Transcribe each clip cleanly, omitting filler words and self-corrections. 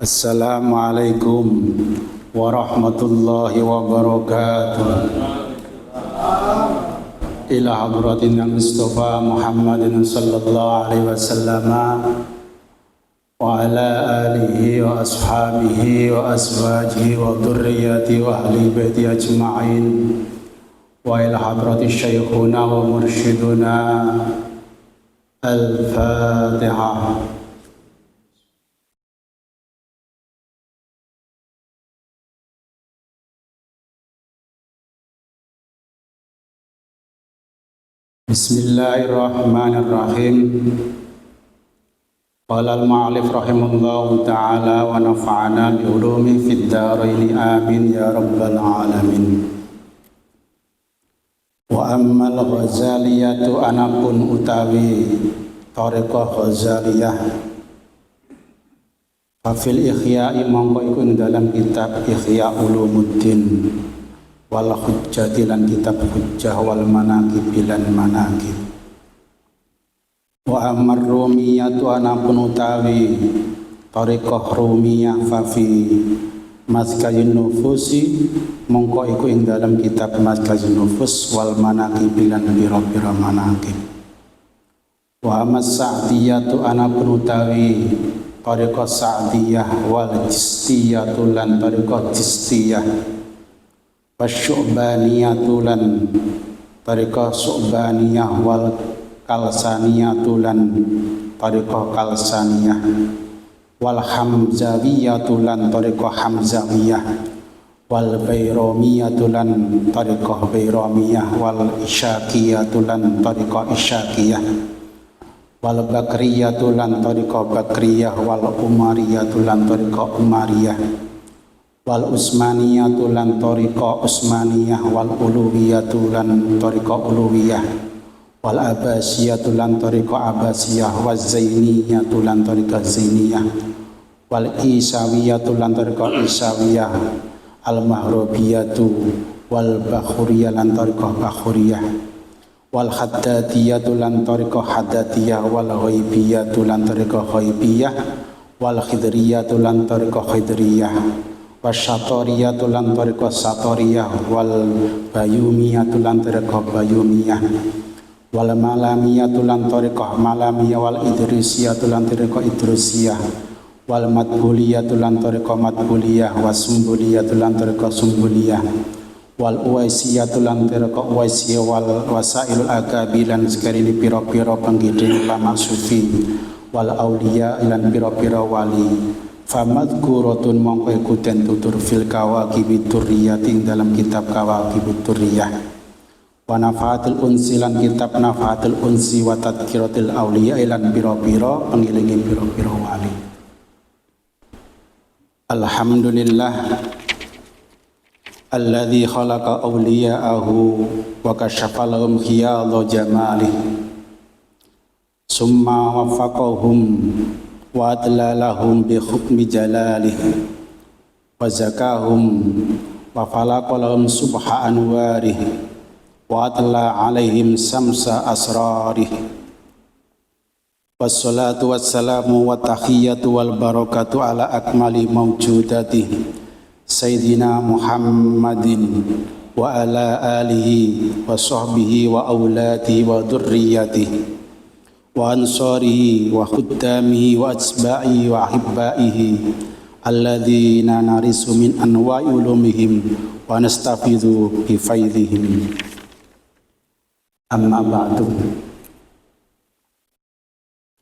Assalamualaikum warahmatullahi wabarakatuh. Ila hadratin Mustafa Muhammadin sallallahu alaihi wasallam wa ala alihi wa ashabihi wa azwajihi wa dhurriyyati wa ahli baiti ajma'in wa ila hadrati syekhuna wa mursyiduna al-Fatihah. Bismillahirrahmanirrahim. Qala al-ma'alif rahimahullahu ta'ala wa nafa'ana bi ulumi fid dharain amin ya rabbal alamin. Wa ammal ghazaliyatu anapun utawi tariqah ghazaliyah fafil ikhya'i mongko iku ing dalam kitab Ihya Ulumuddin wal hujjati lan kitab hujjah wal manaqib lan manaqib. Wa amar rumiyatu anapun utawi tariqah rumiyah fa fi maskayun nufusi mongko iku ing dalam kitab maskayun nufus wal manaqib lan bira-bira manaqib. Wa amas sa'diyatu anapun utawi tariqah sa'diyah wal jistiyatu lan tariqah jistiyah wasyu'baniyatu lan tariqah syu'baniyah wal kalsaniyatu lan tariqah kalsaniyah wal hamzawiyatu lan tariqah hamzawiyah wal bayromiyatu lan tariqah bayromiyah wal isyaqiyatu lan tariqah isyaqiyah wal bakriyatu lan tariqah bakriyah wal umariyatu lan tariqah umariyah wal usmaniyatu lan tariqah usmaniyah wal uluwiyatu lan tariqah uluwiyah wal abasiyatu lan tariqah abasiyah wal zainiyatu lan tariqah zainiyah wal isawiyatu lan tariqah isawiyah al mahrubiyatu wal bakhuriyah lan tariqah bakhuriyah wal haddadiyatu lan tariqah haddadiyah wal ghaibiyatu lan tariqah ghaibiyah wal khidriyatu lan tariqah khidriyah wasyatoriyatu lan tariqah satoriyah wal bayumiyatu lan tariqah bayumiyah wal malamiyatu lan tariqah malamiyah wal idrisiyatu lan tariqah idrisiyah wal madbuliyatu lan tariqah madbuliyah wasumbuliyatu lan tariqah sumbuliyah wal uwaisiyatu lan tariqah uwaisiyah wal wasailul agabi lan sekarili pira-pira penggiding ulama sufi wal auliya lan pira-pira wali. Famadkuratun mongko iku den tutur fil kawakibid durriyati dalam kitab kawakibid durriyah wa nafaatul unsi lan kitab nafaatul unsi wa tadhkiratil auliya lan pira-pira pengilingi pira-pira wali. Alhamdulillah alladzi khalaqa awliya'ahu wa kashafa lahum khiyadha jamalih summa waffaqahum wa adlalahum bi hukmi jalalih wa zakahum wa falaqalahum subha anwarih wa adla alaihim samsa asrarih wassalatu wassalamu wa tahiyyatu wal barakatu ala akmali mawjudatih sayyidina Muhammadin wa ala alihi wa sahbihi wa auladihi wa dhurriyyatihi wa ansarihi wa khuddamihi wa atsba'ihi wa ahibbaihi alladzina narisu min anwa'i ulumihim wa nastafidhu bi faidhihim. Amma ba'du.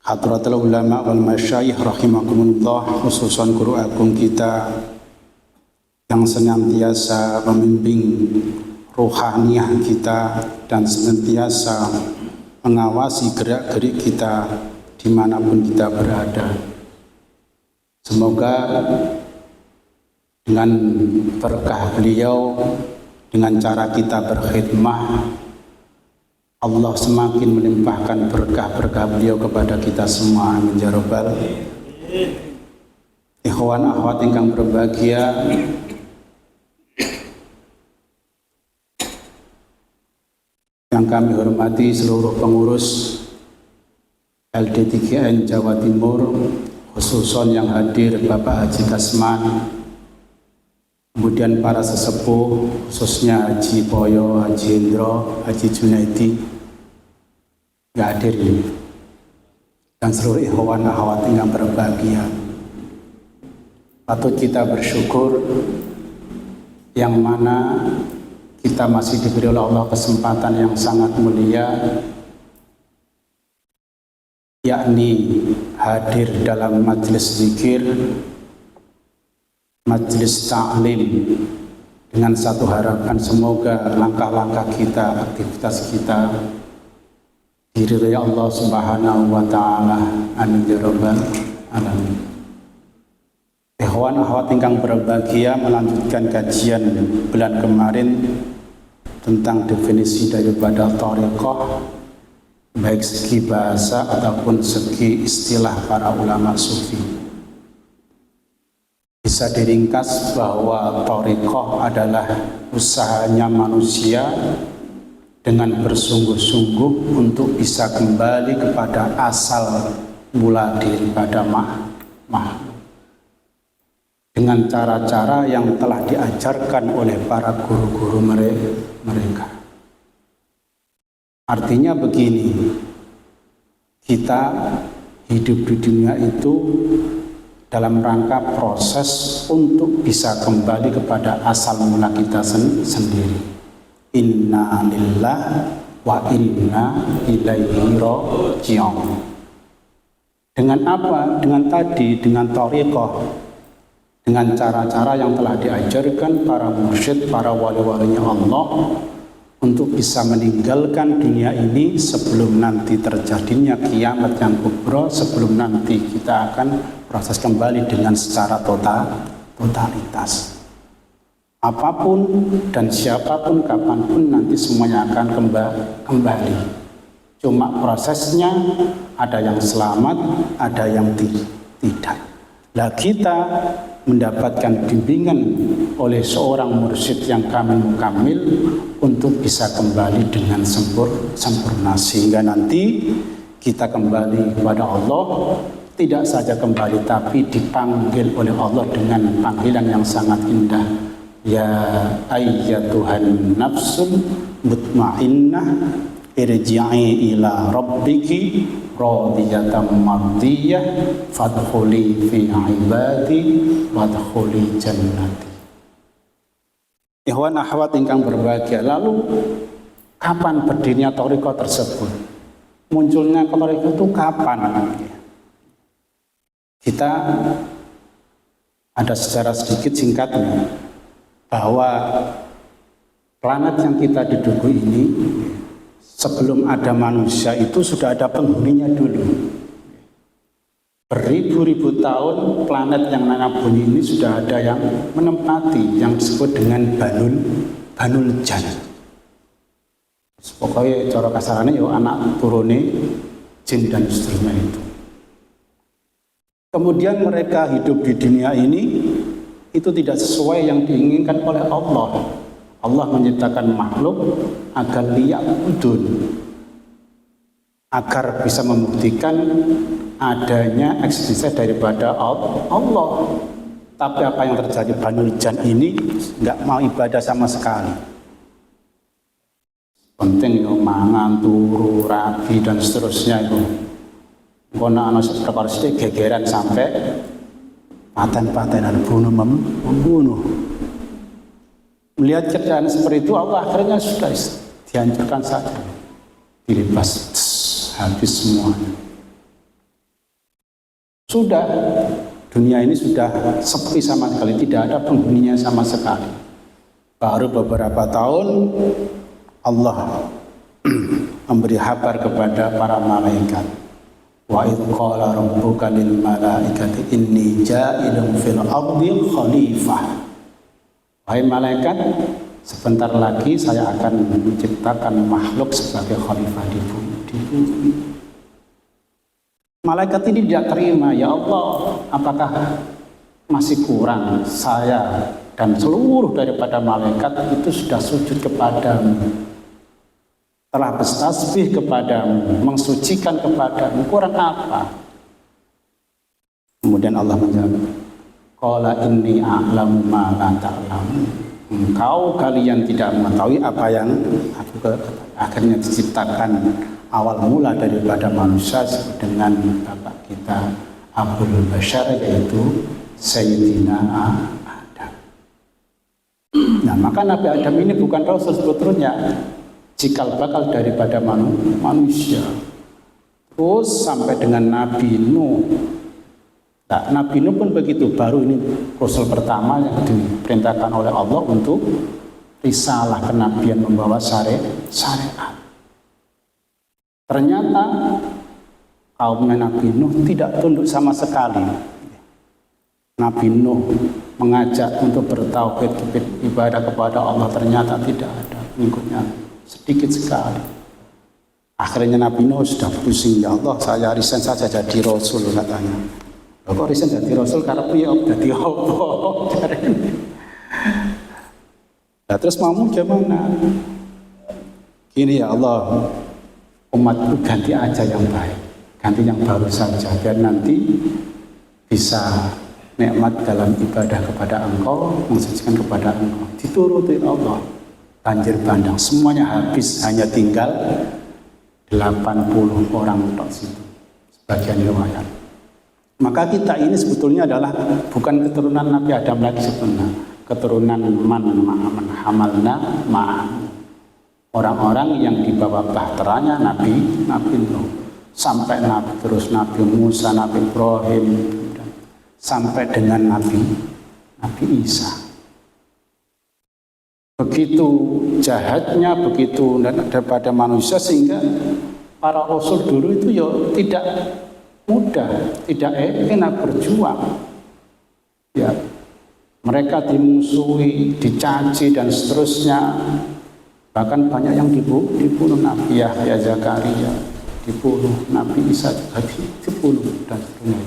Hadratul ulama wal masyayikh rahimakumullah, khususan guru agung kita yang senantiasa membimbing ruhaniyah kita dan senantiasa mengawasi gerak-gerik kita dimanapun kita berada. Semoga dengan berkah beliau, dengan cara kita berkhidmah, Allah semakin melimpahkan berkah-berkah beliau kepada kita semua. Amin ya rabbal. Ikhwan akhwat ingkang berbahagia, yang kami hormati seluruh pengurus LD3N Jawa Timur, khususon yang hadir Bapak Haji Kasman, kemudian para sesepuh khususnya Haji Poyo, Haji Hendro, Haji Junaidi nggak hadir ini, dan seluruh ikhwan akhwat yang berbahagia. Patut kita bersyukur yang mana kita masih diberi oleh Allah kesempatan yang sangat mulia, yakni hadir dalam majelis zikir, majelis ta'lim, dengan satu harapan semoga langkah-langkah kita, aktivitas kita diridhai Allah Subhanahu wa taala. Amin ya rabbal alamin. Ikhwan akhwat ingkang berbahagia, melanjutkan kajian bulan kemarin tentang definisi daripada thariqah, baik segi bahasa ataupun segi istilah para ulama sufi. Bisa diringkas bahwa thariqah adalah usahanya manusia dengan bersungguh-sungguh untuk bisa kembali kepada asal mula daripada makhluk, dengan cara-cara yang telah diajarkan oleh para guru-guru mereka. Artinya begini, kita hidup di dunia itu dalam rangka proses untuk bisa kembali kepada asal mula kita sendiri. Inna lillahi wa inna ilaihi raji'un. Dengan apa? Dengan thariqah, dengan cara-cara yang telah diajarkan para mursyid, para wali-walinya Allah, untuk bisa meninggalkan dunia ini sebelum nanti terjadinya kiamat yang kubra, sebelum nanti kita akan proses kembali dengan secara totalitas. Apapun dan siapapun, kapanpun nanti semuanya akan kembali. Cuma prosesnya ada yang selamat, ada yang tidak. Lah kita mendapatkan bimbingan oleh seorang mursyid yang kamil untuk bisa kembali dengan sempurna, sehingga nanti kita kembali kepada Allah, tidak saja kembali tapi dipanggil oleh Allah dengan panggilan yang sangat indah. Ya ayyatuhan nafsul mutmainnah irji'i ila rabbiki radiyatan mardiyah fadkhuli fi ibadi wadkhuli jannati. Ikhwan akhwat ingkang berbahagia, lalu kapan berdirinya thariqah tersebut? Munculnya thariqah itu kapan? Kita ada sejarah sedikit singkatnya, bahwa planet yang kita duduki ini sebelum ada manusia itu sudah ada penghuninya dulu. Beribu-ribu tahun planet yang namanya bumi ini sudah ada yang menempati, yang disebut dengan Banul Jan. Pokoknya cara kasarannya ya anak turune jin dan seterusnya itu. Kemudian mereka hidup di dunia ini itu tidak sesuai yang diinginkan oleh Allah. Allah menciptakan makhluk agar liya'budun, agar bisa membuktikan adanya eksistensi daripada Allah. Tapi apa yang terjadi, Banul Jan ini nggak mau ibadah sama sekali. Penting yo mangan, turu, rabi dan seterusnya itu. Kona ana perkara sithik gegeran sampai paten-patenan membunuh. Melihat kerjaan seperti itu, Allah akhirnya sudah dihancurkan saja, dilibas, habis semuanya. Sudah, dunia ini sudah sepi sama sekali, tidak ada penghuninya sama sekali. Baru beberapa tahun Allah memberi kabar kepada para malaikat. Wa idh qala rabbuka lil malaikati inni ja'ilun fil ardi khalifah. Wahai malaikat, sebentar lagi saya akan menciptakan makhluk sebagai khalifah di bumi. Malaikat ini tidak terima, ya Allah, apakah masih kurang saya dan seluruh daripada malaikat itu sudah sujud kepadamu, telah bertasbih kepadamu, mensucikan kepadamu, kurang apa? Kemudian Allah menjawab, qala inni a'lamu ma la ta'lamun. Engkau kalian tidak mengetahui apa yang aku akhirnya diciptakan awal mula daripada manusia dengan bapak kita Abul Bashar, yaitu Sayyidina Adam. Nah, maka Nabi Adam ini bukan rasul sebetulnya, cikal bakal daripada manusia. Terus sampai dengan Nabi Nuh. Nah, Nabi Nuh pun begitu, baru ini rasul pertama yang diperintahkan oleh Allah untuk risalah kenabian, membawa syariat. Ternyata kaum Nabi Nuh tidak tunduk sama sekali. Nabi Nuh mengajak untuk bertauhid, ibadah kepada Allah, ternyata tidak ada pengikutnya, sedikit sekali. Akhirnya Nabi Nuh sudah pusing, ya Allah, saya resign saja jadi rasul katanya. Kok resign jadi rasul karena ya jadi apa? Nah, terus mau gimana? Gini ya Allah, umatku ganti aja yang baik, ganti yang baru saja, biar nanti bisa nikmat dalam ibadah kepada Engkau, mensucikan kepada Engkau. Dituruti Allah, banjir bandang, semuanya habis, hanya tinggal 80 orang tok situ, sebagian riwayat. Maka kita ini sebetulnya adalah bukan keturunan Nabi Adam lagi sebetulnya, keturunan man hamalna ma'am, orang-orang yang dibawa bahteranya Nabi Nuh, sampai Nabi terus Nabi Musa, Nabi Ibrahim, sampai dengan Nabi Isa. Begitu jahatnya, begitu daripada manusia, sehingga para rasul dulu itu ya tidak mudah, tidak enak berjuang. Ya, mereka dimusuhi, dicaci dan seterusnya. Bahkan banyak yang dibunuh, Nabi Yahya, Zakaria dibunuh, Nabi Isa juga dibunuh dan seterusnya.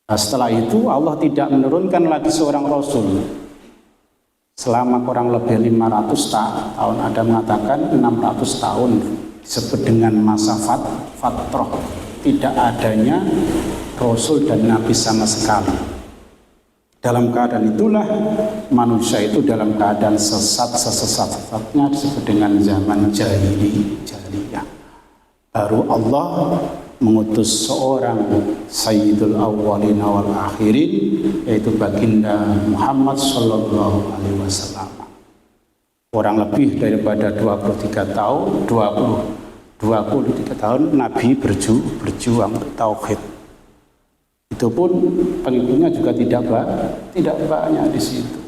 Nah, setelah itu Allah tidak menurunkan lagi seorang rasul selama kurang lebih 500 tahun. Ada mengatakan 600 tahun disebut dengan masa fatrah, tidak adanya rasul dan nabi sama sekali. Dalam keadaan itulah manusia itu dalam keadaan sesat-sesatnya, disebut dengan zaman jahiliyah. Baru Allah mengutus seorang Sayyidul Awwalin wal Akhirin, yaitu baginda Muhammad sallallahu alaihi wasallam. Kurang lebih daripada 23 tahun Nabi berjuang tauhid. Itu pun pengikutnya juga tidak banyak di situ.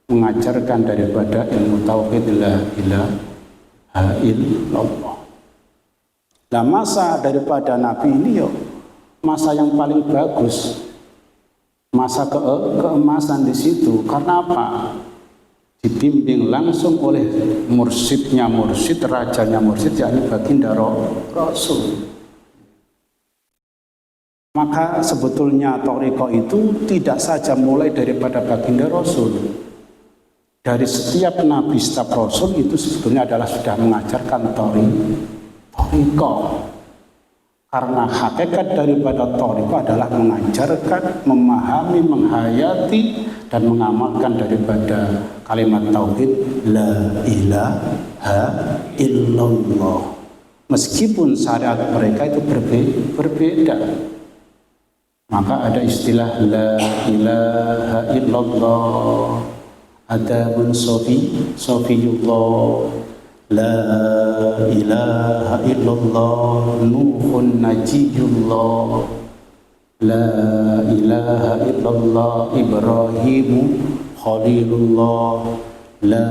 Mengajarkan daripada ilmu tauhid la ilaha illallah. Nah, masa daripada Nabi ini masa yang paling bagus, masa keemasan di situ. Karena apa? Dibimbing langsung oleh mursyidnya mursyid, rajanya mursyid, yakni baginda Rasul. Maka sebetulnya thariqah itu tidak saja mulai daripada baginda Rasul. Dari setiap nabi, setiap rasul itu sebetulnya adalah sudah mengajarkan thariqah. Karena hakikat daripada thariqah adalah mengajarkan, memahami, menghayati dan mengamalkan daripada kalimat tauhid la ilaha illallah. Meskipun syariat mereka itu berbeda. Maka ada istilah la ilaha illallah, ada sofiyullah, la ilaha illallah, nuhun najiyullah, la ilaha illallah, ibrahimu khalilullah, la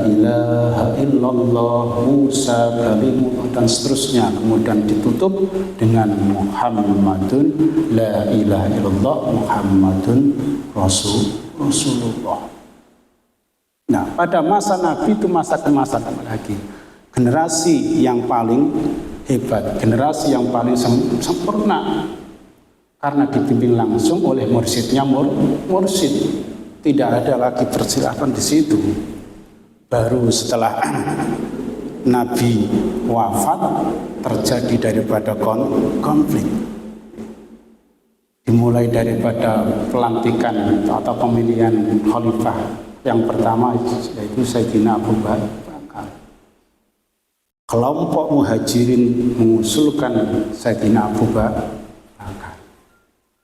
ilaha illallah, Musa kalimullah, dan seterusnya. Kemudian ditutup dengan Muhammadun, la ilaha illallah, Muhammadun Rasulullah. Nah, pada masa Nabi itu masa kemasan lagi. Generasi yang paling hebat, generasi yang paling sempurna. Karena dibimbing langsung oleh mursyidnya mursyid. Tidak ada lagi persilapan di situ. Baru setelah Nabi wafat terjadi daripada konflik. Dimulai daripada pelantikan atau pemilihan khalifah yang pertama yaitu Sayyidina Abu Bakar. Kelompok muhajirin mengusulkan Sayyidina Abu Bakar.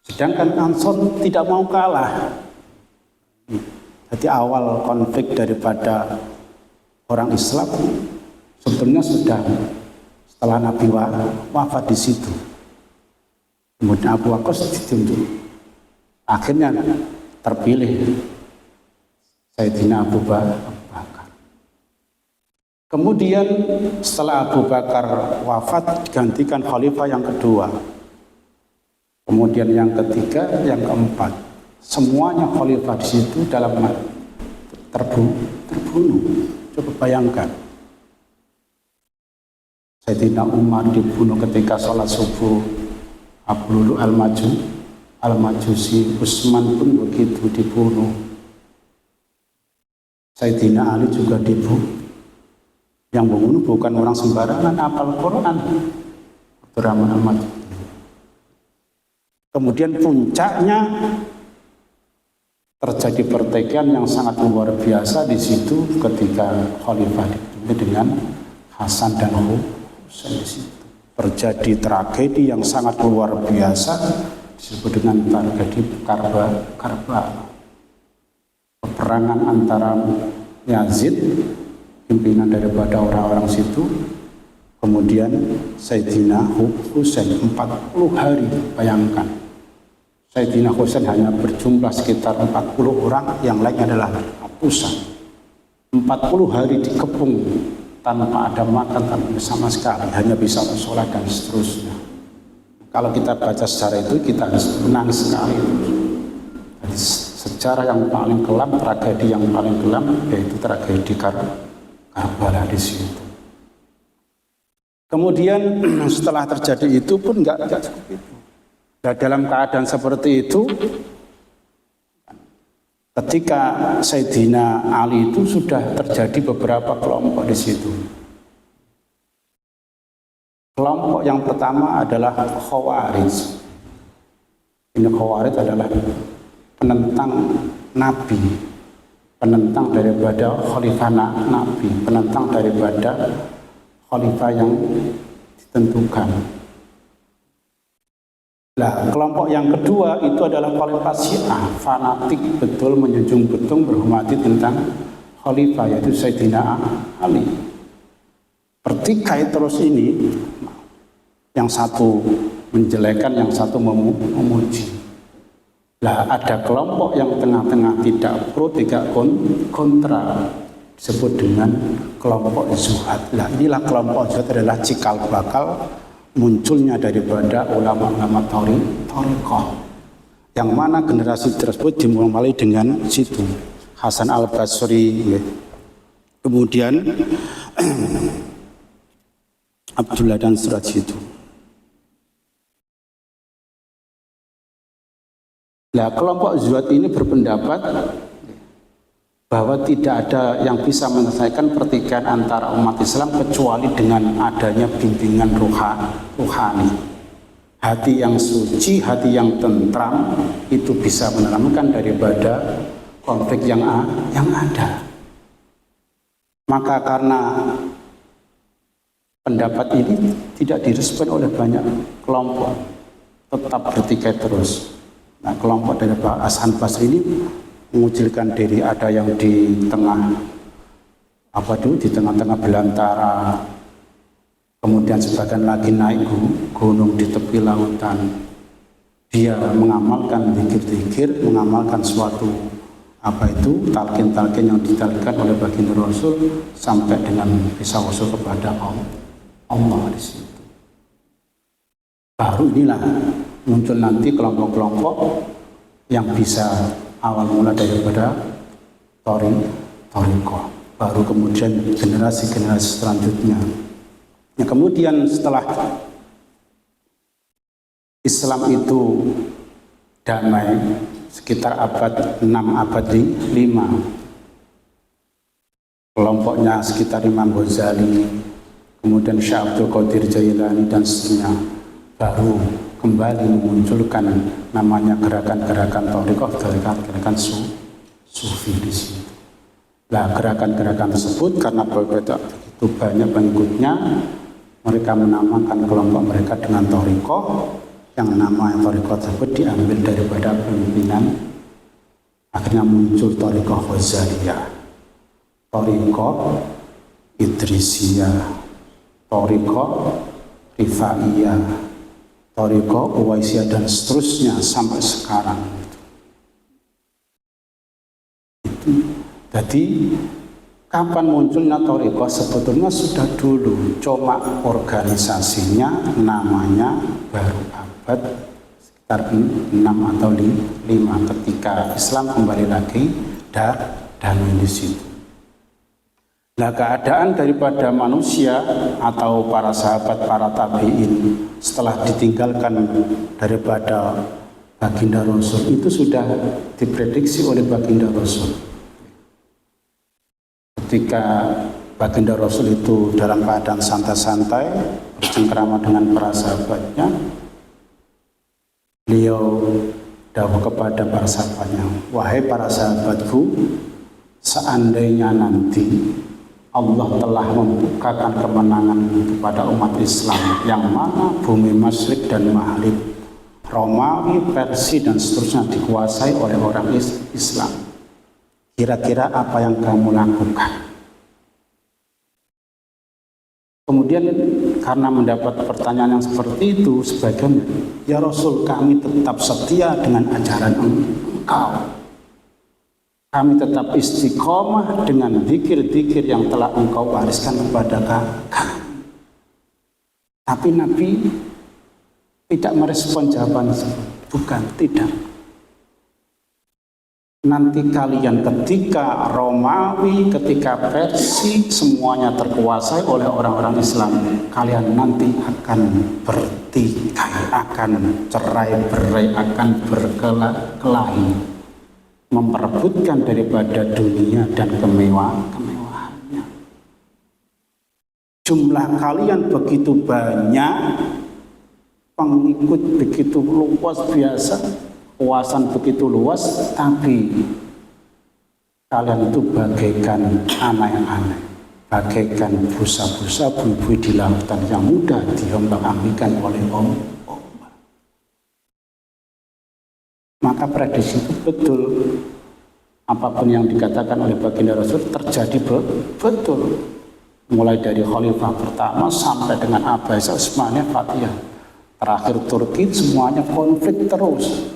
Sedangkan Ansor tidak mau kalah. Jadi awal konflik daripada orang Islam sebetulnya sudah setelah Nabi wafat di situ. Kemudian Abu Waqqas ditunjuk. Akhirnya terpilih Sayyidina Abu Bakar. Kemudian setelah Abu Bakar wafat digantikan khalifah yang kedua. Kemudian yang ketiga, yang keempat. Semuanya khalifah di situ dalam terbunuh. Coba bayangkan. Sayyidina Umar dibunuh ketika sholat subuh. Abu Lulu Al-Majusi, Utsman pun begitu dibunuh. Sayyidina Ali juga dibunuh. Yang membunuh bukan orang sembarangan, hafal Quran. Abdurrahman Al-Majusi. Kemudian puncaknya terjadi pertikaian yang sangat luar biasa di situ ketika khalifah dipimpin dengan Hasan dan Husain di situ. Terjadi tragedi yang sangat luar biasa disebut dengan tragedi Karbala. Peperangan antara Yazid, pimpinan daripada orang-orang situ, kemudian Sayyidina Husain 40 hari, bayangkan. Sayyidina Husain hanya berjumlah sekitar 40 orang, yang lain adalah ratusan. 40 hari dikepung tanpa ada makan sama sekali, hanya bisa sholat dan seterusnya. Kalau kita baca sejarah itu kita menangis sekali. Jadi sejarah yang paling kelam, tragedi yang paling kelam yaitu tragedi Karbala di situ. Kemudian setelah terjadi itu pun nggak cukup itu. Dan dalam keadaan seperti itu, ketika Sayyidina Ali itu sudah terjadi beberapa kelompok di situ. Kelompok yang pertama adalah Khawarij. Ini Khawarij adalah penentang Nabi, penentang daripada khalifah Nabi, penentang daripada khalifah yang ditentukan. Nah, kelompok yang kedua itu adalah khalifah Syiah, fanatik betul, menjunjung betul, berhormati tentang khalifah, yaitu Sayyidina Ali. Pertikai terus ini, yang satu menjelekan, yang satu memuji. Nah, ada kelompok yang tengah-tengah tidak pro, tidak kontra, disebut dengan kelompok Zuhad. Nah, inilah kelompok Zuhad adalah cikal bakal munculnya daripada ulama-ulama Thariqah, yang mana generasi tersebut dimulai dengan situ Hasan Al-Basri, ya. Kemudian Abdullah dan Suraj itu. Nah, kelompok Zuhad ini berpendapat bahwa tidak ada yang bisa menyelesaikan pertikaian antara umat Islam kecuali dengan adanya bimbingan ruhani. Hati yang suci, hati yang tentram itu bisa menenangkan daripada konflik yang ada. Maka karena pendapat ini tidak direspon oleh banyak kelompok, tetap bertikai terus. Nah, kelompok dari Pak Hasan Basri ini mengucilkan diri, ada yang di tengah di tengah-tengah belantara, kemudian sebagian lagi naik gunung di tepi lautan. Dia mengamalkan zikir-zikir, mengamalkan suatu talqin-talqin yang ditalqinkan oleh baginda Rasul sampai dengan bisa usul kepada Allah di situ. Baru inilah muncul nanti kelompok-kelompok yang bisa awal mula daripada Thariqah, baru kemudian generasi-generasi selanjutnya. Ya, kemudian setelah Islam itu damai sekitar abad 6, abad 5, kelompoknya sekitar Imam Ghazali, kemudian Syekh Abdul Qadir Jailani dan seterusnya, baru kembali memunculkan namanya gerakan-gerakan thariqah, gerakan-gerakan sufi di sini. Nah, gerakan-gerakan tersebut karena begitu banyak pengikutnya, mereka menamakan kelompok mereka dengan thariqah, yang nama thariqah tersebut diambil daripada pimpinan. Akhirnya muncul thariqah Ghazaliyah, thariqah Idrisiyah, thariqah Rifaiyah, thariqah Uwaisiyah, dan seterusnya sampai sekarang. Jadi kapan munculnya thariqah? Sebetulnya sudah dulu, cuma organisasinya namanya baru abad sekitar 6 atau 5 ketika Islam kembali lagi dan di situ. Nah, keadaan daripada manusia atau para sahabat, para tabi'in setelah ditinggalkan daripada baginda Rasul itu sudah diprediksi oleh baginda Rasul. Ketika baginda Rasul itu dalam keadaan santai-santai bercengkrama dengan para sahabatnya, beliau dawuh kepada para sahabatnya, wahai para sahabatku, seandainya nanti Allah telah membukakan kemenangan kepada umat Islam, yang mana bumi Masyrik dan Maghrib, Romawi, Persia dan seterusnya dikuasai oleh orang Islam, kira-kira apa yang kamu lakukan? Kemudian karena mendapat pertanyaan yang seperti itu, sebagian, ya Rasul, kami tetap setia dengan ajaran engkau. Kami tetap istiqomah dengan zikir-zikir yang telah engkau wariskan kepada kami. Tapi Nabi tidak merespon jawaban tersebut. Bukan, tidak. Nanti kalian ketika Romawi, ketika Persia semuanya terkuasai oleh orang-orang Islam, kalian nanti akan bertikai, akan cerai-berai, akan berkelahi, memperebutkan daripada dunia dan kemewahannya. Jumlah kalian begitu banyak, pengikut begitu luas biasa, kuasaan begitu luas, tapi kalian itu bagaikan aneh-aneh, bagaikan busa-busa bui-bui di lautan yang mudah diombang-ambingkan oleh ombak. Maka prediksi itu betul. Apapun yang dikatakan oleh baginda Rasul terjadi betul. Mulai dari Khalifah pertama sampai dengan Abbasiyah, Utsmaniyah, Fatihah, terakhir Turki, semuanya konflik terus.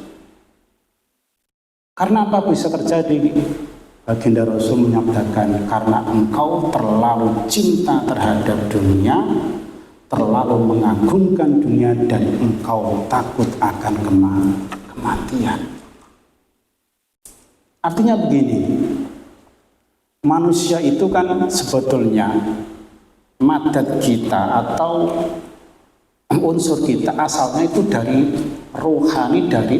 Karena apa bisa terjadi? Baginda Rasul menyatakan, karena engkau terlalu cinta terhadap dunia, terlalu mengagungkan dunia, dan engkau takut akan kematian. Artinya begini, manusia itu kan sebetulnya madat kita atau unsur kita asalnya itu dari rohani, dari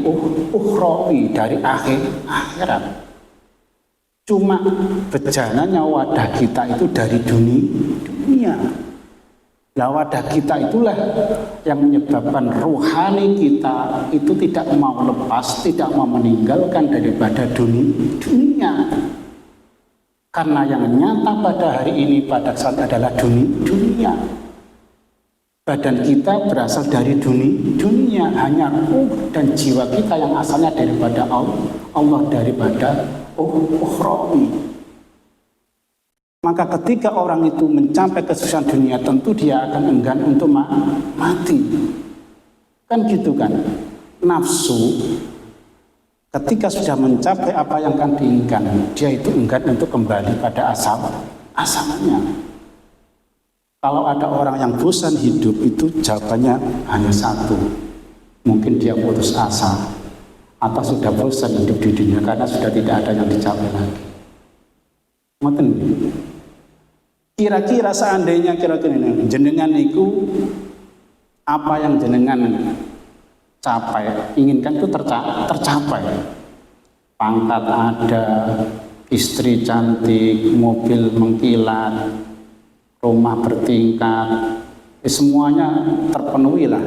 ukhrawi, dari akhirat. Cuma bejananya wadah kita itu dari dunia. Nah, wadah kita itulah yang menyebabkan rohani kita itu tidak mau lepas, tidak mau meninggalkan daripada dunia. Karena yang nyata pada hari ini pada saat adalah dunia. Badan kita berasal dari dunia, hanya ruh dan jiwa kita yang asalnya daripada Allah daripada ukhrawi. Maka ketika orang itu mencapai kesuksesan dunia, tentu dia akan enggan untuk mati. Kan gitu kan? Nafsu ketika sudah mencapai apa yang akan diinginkan, dia itu enggan untuk kembali pada asalnya. Kalau ada orang yang bosan hidup, itu jawabannya hanya satu. Mungkin dia putus asa atau sudah bosan hidup di dunia karena sudah tidak ada yang dicapai lagi. Ngoten. Kira-kira seandainya ini jenengan itu apa yang jenengan capai, inginkan itu tercapai. Pangkat ada, istri cantik, mobil mengkilat, rumah bertingkat, semuanya terpenuhi lah.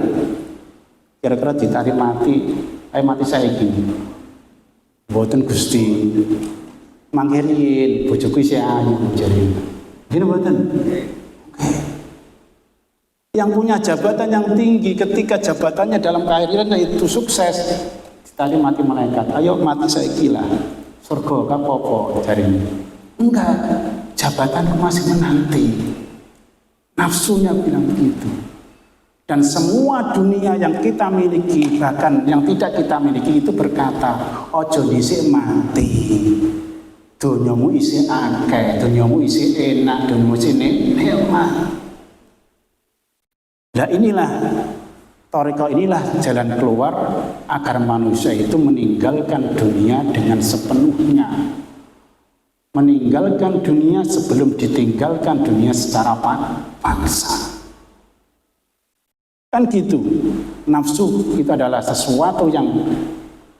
kira-kira ditarik mati, mati saiki. Mboten Gusti. Mangkerin bojoku isih ayu jare. Gini mboten. Yang punya jabatan yang tinggi ketika jabatannya dalam keakhiran itu sukses, ditarik mati malaikat. Ayo mati saiki lah. Surga kapopo jare. Enggak, jabatanku masih menanti. Nafsunya bilang begitu. Dan semua dunia yang kita miliki, bahkan yang tidak kita miliki itu berkata, ojo dhisik mati. Dunyamu isi akeh, dunyamu isi enak, dunyamu isi nikmat. Nah inilah, thariqah inilah jalan keluar agar manusia itu meninggalkan dunia dengan sepenuhnya. Meninggalkan dunia sebelum ditinggalkan dunia secara paksa. Kan gitu, nafsu itu adalah sesuatu yang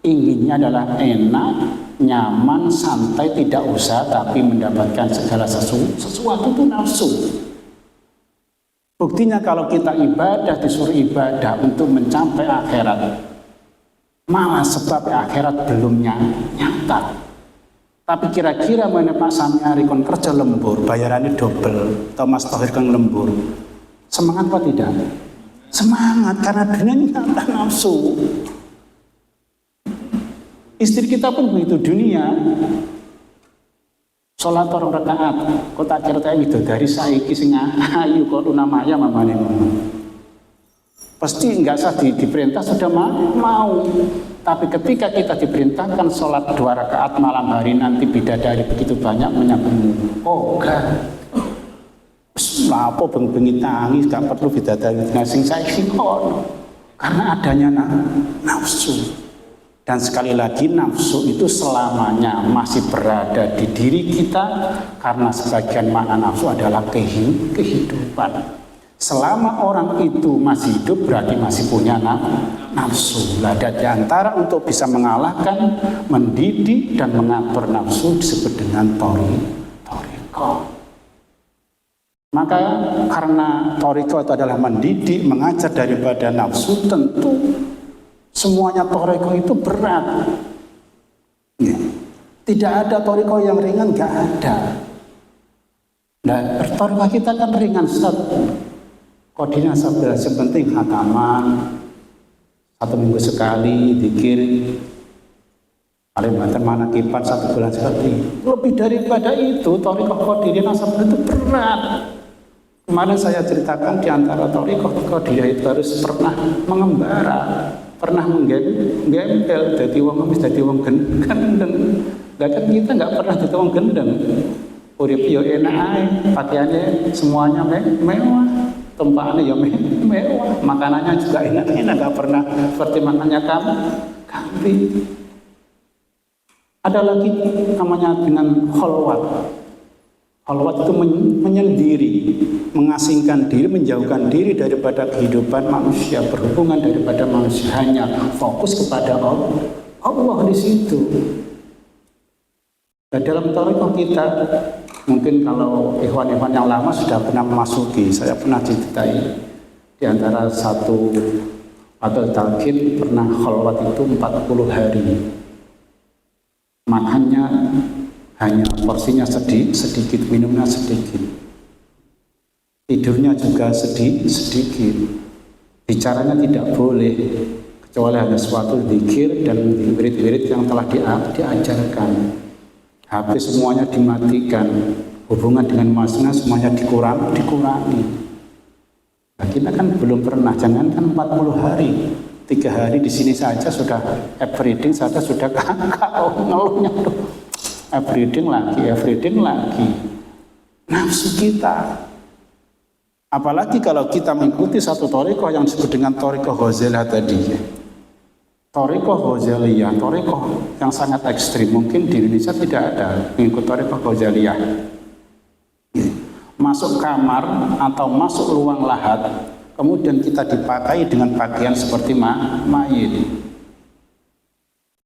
inginnya adalah enak, nyaman, santai, tidak usah, tapi mendapatkan segala sesuatu itu nafsu. Buktinya kalau kita ibadah, disuruh ibadah untuk mencapai akhirat, malah sebab akhirat belum nyata. Tapi kira-kira mana Pak Samyari kon kerja lembur, bayarannya double, atau Mas Thohir kan lembur, semangat apa tidak? Semangat, karena dunia nyata nafsu. Istri kita pun begitu, dunia sholat orang rakaat, kok tak kira gitu dari saiki sing ayu kok Luna Maya mamane ngono. Pasti enggak usah diperintah sudah mau. Tapi ketika kita diperintahkan sholat 2 rakaat malam hari nanti bidadari begitu banyak menyambutmu. Oh enggak. Lapo bengi tangis gak perlu bidadari ngasing saiki kono. Karena adanya nafsu. Dan sekali lagi nafsu itu selamanya masih berada di diri kita karena sebagian makna nafsu adalah kehidupan. Selama orang itu masih hidup berarti masih punya nafsu. Lah di antara untuk bisa mengalahkan, mendidik dan mengatur nafsu disebut dengan thariqah. Maka karena thariqah itu adalah mendidik, mengajar daripada nafsu, tentu semuanya thariqah itu berat. Ya. Tidak ada thariqah yang ringan, nggak ada. Nah, thariqah kita kan ringan, kodenya yang penting hataman 1 minggu sekali, zikir paling banter manakipan 1 bulan sekali. Lebih daripada itu, thariqah qadiriyah itu berat. Kemarin saya ceritakan di antara thariqah qadiriyah itu harus pernah mengembara, pernah menggembel, jadi wong wis dadi wong gendeng. Lah kan kita nggak pernah dadi wong gendeng. Urip yo enak ae, pakaiannya semuanya mewah, tempaannya ya mewah, makanannya juga enak-enak, nggak pernah seperti makannya kambing. Ada lagi namanya dengan khalwat. Khalwat itu menyendiri, mengasingkan diri, menjauhkan diri daripada kehidupan manusia, berhubungan daripada manusia, hanya fokus kepada Allah di situ. Dan dalam thariqah kita, mungkin kalau ikhwan-ikhwan yang lama sudah pernah memasuki, saya pernah ceritai di antara satu atau talqin pernah khalwat itu 40 hari. Makannya hanya porsinya sedikit, minumnya sedikit, tidurnya juga sedikit, bicaranya tidak boleh kecuali hanya suatu zikir dan wirid-wirid yang telah diajarkan. Habis semuanya dimatikan, hubungan dengan masnya semuanya dikurangi. Nah, kita kan belum pernah, jangan kan 40 hari, 3 hari di sini saja sudah everything saja sudah kakak ngeluhnya tuh. Everything lagi. Nafsu kita. Apalagi kalau kita mengikuti satu thariqah yang disebut dengan thariqah Ghazaliyah tadi. Thariqah Ghazaliyah, thariqah yang sangat ekstrim. Mungkin di Indonesia tidak ada mengikuti thariqah Ghazaliyah. Masuk kamar atau masuk ruang lahat, kemudian kita dipakai dengan pakaian seperti mayit.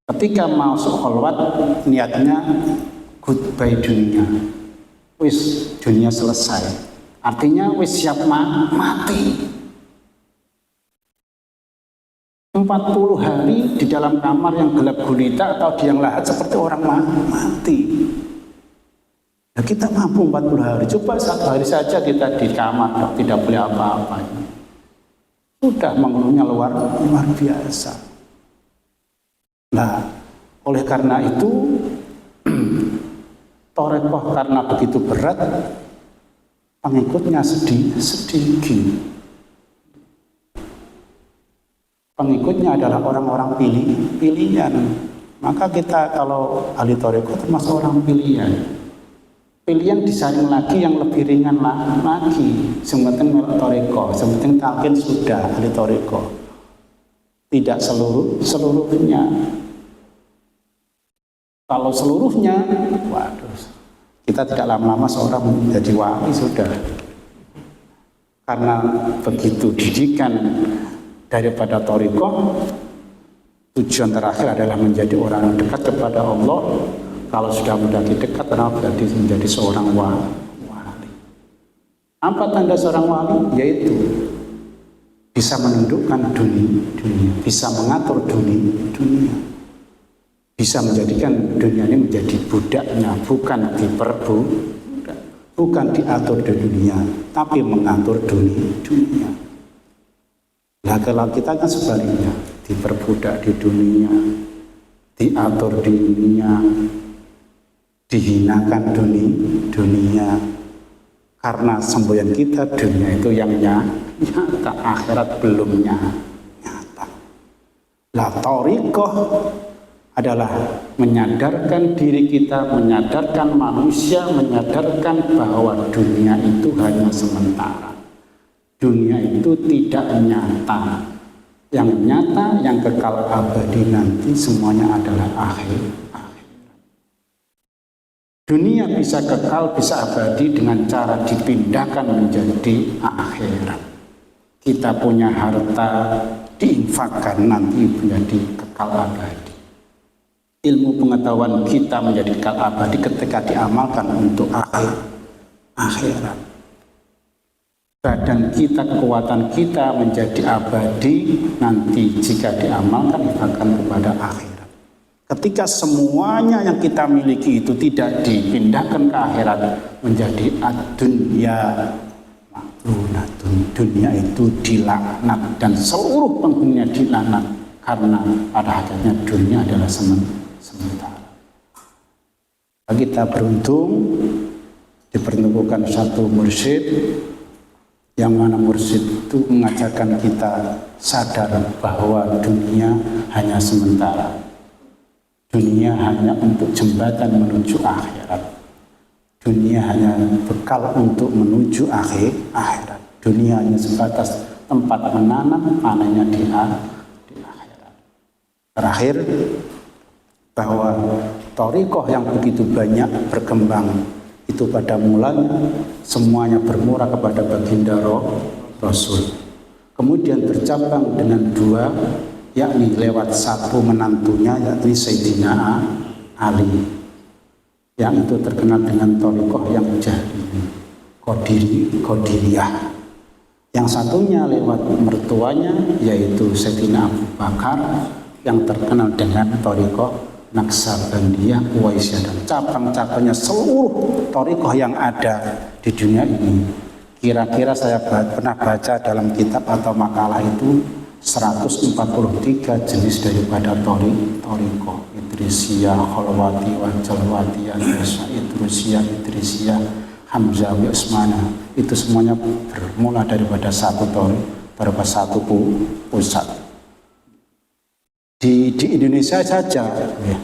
Ketika masuk khalwat, niatnya goodbye dunia, wis dunia selesai, artinya wis siap mati. 40 hari di dalam kamar yang gelap gulita atau di yang lahat seperti orang mati. Nah, kita mampu 40 hari. Coba 1 hari saja kita di kamar, tidak boleh apa-apa. Sudah mengeluhnya luar biasa. Nah, oleh karena itu Thariqah karena begitu berat, pengikutnya sedikit. Pengikutnya adalah orang-orang pilihan. Maka kita kalau ahli thariqah termasuk orang pilihan. Pilihan disaring lagi yang lebih ringan lagi. Sementing thariqah, sementing talqin sudah ahli thariqah. Tidak seluruhnya. Kalau seluruhnya, waduh, kita tidak lama-lama seorang menjadi wali sudah. Karena begitu didikan daripada thariqah, tujuan terakhir adalah menjadi orang yang dekat kepada Allah. Kalau sudah menjadi dekat, berarti menjadi seorang wali. Apa tanda seorang wali? Yaitu bisa menundukkan dunia, bisa mengatur dunia, bisa menjadikan dunia ini menjadi budaknya, bukan diperbudak, bukan diatur di dunia, tapi mengatur dunia. Nah, kalau kita kan sebaliknya, diperbudak di dunia, diatur di dunia, dihinakan dunia, karena semboyan kita dunia itu yang nyata, akhirat belum nyata. Lah thariqah adalah menyadarkan diri kita, menyadarkan manusia, menyadarkan bahwa dunia itu hanya sementara. Dunia itu tidak nyata. Yang nyata, yang kekal abadi nanti semuanya adalah akhir. Dunia bisa kekal, bisa abadi dengan cara dipindahkan menjadi akhirat. Kita punya harta diinfakkan nanti menjadi kekal abadi. Ilmu pengetahuan kita menjadi kekal abadi ketika diamalkan untuk akhirat. Badan kita, kekuatan kita menjadi abadi nanti jika diamalkan akan kepada akhirat. Ketika semuanya yang kita miliki itu tidak dipindahkan ke akhirat, menjadi ad-dunya ma'lunatun. Dunia itu dilaknat dan seluruh penghuninya dilaknat karena pada hakikatnya dunia adalah sementara. Kita beruntung dipertemukan satu mursyid yang mana mursyid itu mengajarkan kita sadar bahwa dunia hanya sementara. Dunia hanya untuk jembatan menuju akhirat. Dunia hanya bekal untuk menuju akhirat. Dunia hanya sebatas tempat menanam, panennya di akhirat. Terakhir, bahwa thariqah yang begitu banyak berkembang itu pada mulanya semuanya bermurah kepada baginda Rasul. Kemudian bercabang dengan 2, yakni lewat satu menantunya, yakni Sayyidina Ali, yang itu terkenal dengan thariqah yang Qadiriyah. Yang satunya lewat mertuanya, yaitu Sayyidina Abu Bakar, yang terkenal dengan thariqah Naqsabandiyah, Uwaisiyah, dan cabang-cabangnya seluruh thariqah yang ada di dunia ini. Kira-kira saya pernah baca dalam kitab atau makalah itu 143 jenis daripada thariqah. Idrisiyah, Khalwatiyah, Jalwatiyah, Idrisiyah, Hamzawiyah, Usmanah. Itu semuanya bermula daripada satu pusat. Di Indonesia saja, ya,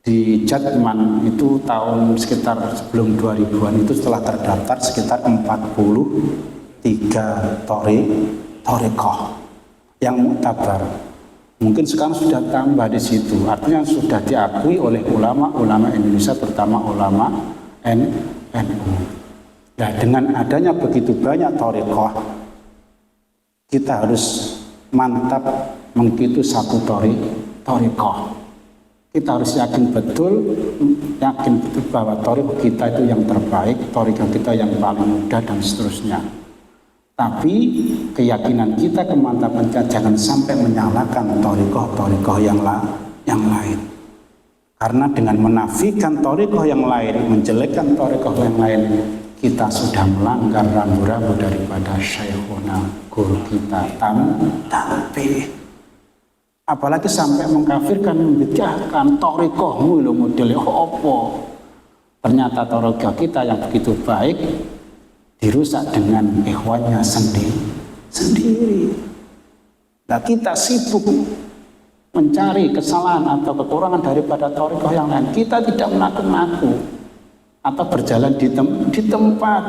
di Jatman itu tahun sekitar sebelum 2000-an itu telah terdaftar sekitar 43 thariqah yang muktabar. Mungkin sekarang sudah tambah di situ, artinya sudah diakui oleh ulama Indonesia, terutama ulama NU. Nah, dengan adanya begitu banyak thariqah, kita harus mantap mengikuti satu thariqah. Kita harus yakin betul bahwa thariqah kita itu yang terbaik, thariqah kita yang paling mudah, dan seterusnya. Tapi keyakinan kita, kemantapan kita jangan sampai menyalahkan thariqah yang lain. Karena dengan menafikan thariqah yang lain, menjelekkan thariqah yang lain, kita sudah melanggar rambu-rambu daripada syekhuna, guru kita tapi apalagi sampai mengkafirkan, membid'ahkan thariqahmu lho modele opo. Ternyata thariqah kita yang begitu baik dirusak dengan ikhwannya sendiri. Nah, kita sibuk mencari kesalahan atau kekurangan daripada thariqah yang lain. Kita tidak mengaku-ngaku atau berjalan di tempat.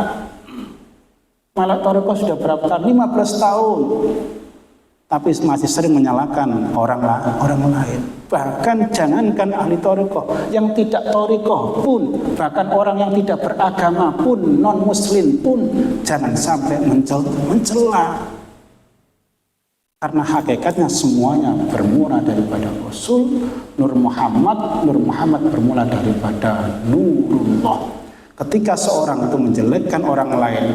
Malah thariqah sudah berapa tahun? 15 tahun. Tapi masih sering menyalahkan orang lain. Bahkan jangankan ahli thariqah, yang tidak thariqah pun, bahkan orang yang tidak beragama pun, non muslim pun, jangan sampai mencela. Karena hakikatnya semuanya bermula daripada Rasul. Nur Muhammad bermula daripada Nurullah. Ketika seorang itu menjelekkan orang lain,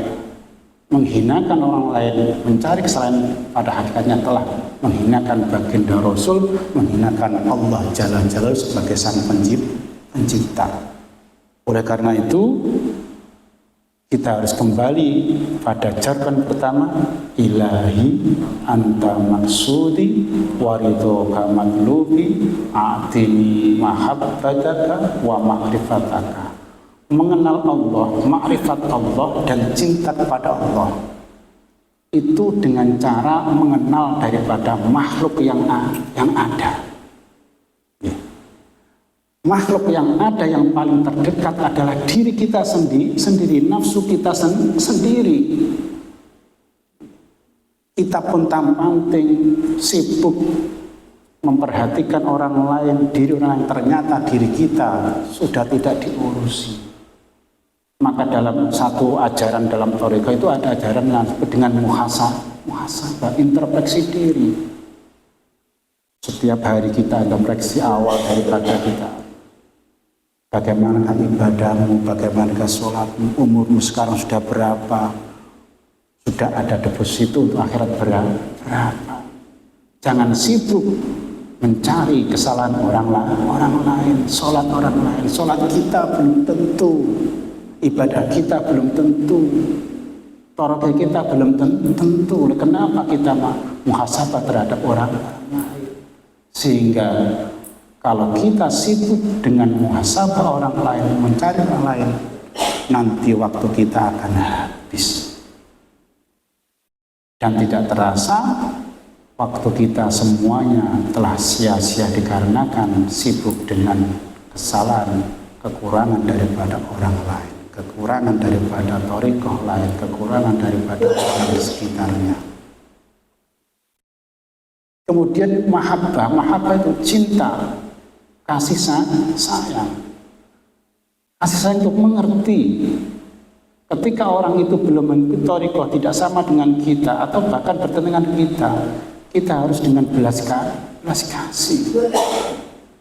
menghinakan orang lain, mencari kesalahan, pada hakikatnya telah menghinakan baginda Rasul, menghinakan Allah Jalla Jalaluhu sebagai sang pencipta. Oleh karena itu, kita harus kembali pada jargon pertama, ilahi anta maksudi waridhoka matlubi a'tini mahabbataka wa ma'rifataka. Mengenal Allah, makrifat Allah dan cinta kepada Allah itu dengan cara mengenal daripada makhluk yang ada. Ya. Makhluk yang ada yang paling terdekat adalah diri kita sendiri, nafsu kita sendiri. Kita pun tampang sibuk memperhatikan orang lain, diri orang lain, ternyata diri kita sudah tidak diurusi. Maka dalam satu ajaran dalam thariqah itu ada ajaran yang disebut dengan muhasabah, introspeksi diri. Setiap hari kita introspeksi awal daripada kita. Bagaimana ibadahmu, bagaimana sholatmu, umurmu sekarang sudah berapa? Sudah ada deposito untuk akhirat berapa? Jangan sibuk mencari kesalahan orang lain, sholat orang lain. Sholat kita belum tentu, ibadah kita belum tentu, thariqah kita belum tentu. Kenapa kita muhasabah terhadap orang lain? Sehingga kalau kita sibuk dengan muhasabah orang lain, mencari orang lain, nanti waktu kita akan habis. Dan tidak terasa waktu kita semuanya telah sia-sia dikarenakan sibuk dengan kesalahan, kekurangan daripada orang lain, kekurangan daripada thariqah lain, kekurangan daripada orang di sekitarnya. Kemudian mahabbah itu cinta, kasih sayang. Kasih sayang untuk mengerti. Ketika orang itu belum mengikuti thariqah, tidak sama dengan kita atau bahkan bertemu dengan kita harus dengan belas kasih.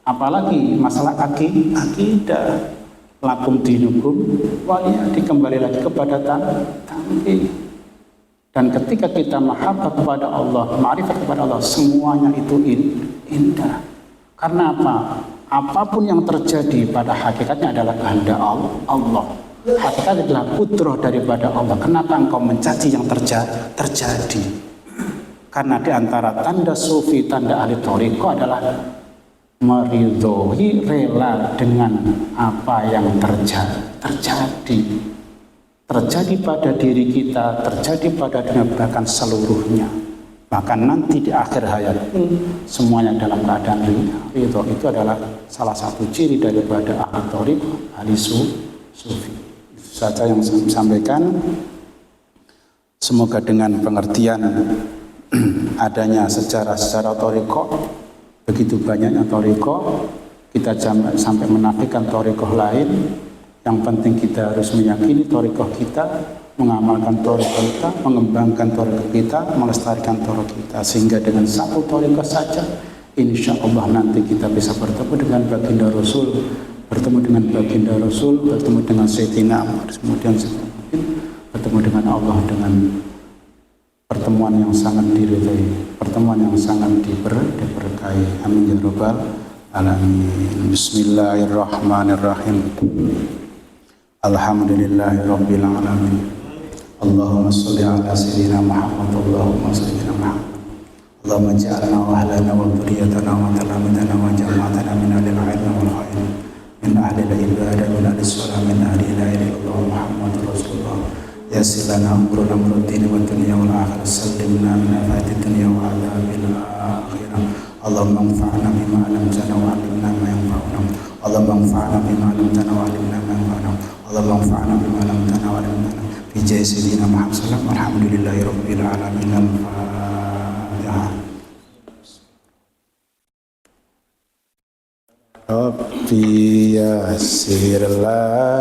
Apalagi masalah akidah. Lakum dinukum waliyadi, kembali lagi kepada tauhid. Dan ketika kita mahabbah kepada Allah, ma'rifat kepada Allah, semuanya itu indah. Karena apa? Apapun yang terjadi pada hakikatnya adalah kehendak Allah. Hakikatnya adalah kudrah daripada Allah. Kenapa engkau mencaci yang terjadi? Karena di antara tanda sufi, tanda ahli thariqah adalah meridhoi, rela dengan apa yang terjadi pada diri kita, terjadi pada dunia, bahkan seluruhnya. Bahkan nanti di akhir hayat semuanya dalam keadaan ridho. Itu adalah salah satu ciri daripada ahli thariqah, ahli sufi. Itu saja yang saya sampaikan. Semoga dengan pengertian adanya sejarah thariqah, begitu banyaknya thariqah, kita sampai menafikan thariqah lain. Yang penting kita harus meyakini thariqah kita, mengamalkan thariqah kita, mengembangkan thariqah kita, melestarikan thariqah kita, sehingga dengan satu thariqah saja insya Allah nanti kita bisa bertemu dengan baginda Rasul, bertemu dengan Sayyidina Muhammad, kemudian bertemu dengan Allah dengan pertemuan yang sangat diridhai, pertemuan yang sangat diberkahi. Amin ya rabbal alamin. Bismillahirrahmanirrahim. Alhamdulillahirabbil alamin. Allahumma shalli ala sayyidina Muhammad. Allahumma sayyidina Muhammad. Allahumma ja'alna wa ahlana wa dhurriyyatana wa talamidana wa jama'atana min ahli al-'ilmi wal khair, min ahli al-ibadah, min ahli as-salam, min ahli la ilaha illallah Muhammadur Rasulullah. Yassir lana umurana min ad-din wa dunya wal akhirah, sallimna min afati dunya wa adzabil akhirah. Allahumma anfa'na bima 'allamtana wa 'allimna ma yanfa'una. Allahumma anfa'na bima 'allamtana wa 'allimna ma yanfa'una. Allahumma anfa'na bima 'allamtana wa 'allimna fi sayyidina Muhammad sallallahu alaihi wasallam. Alhamdulillahi rabbil alamin. Al-Fatihah. Rabbi yassir lana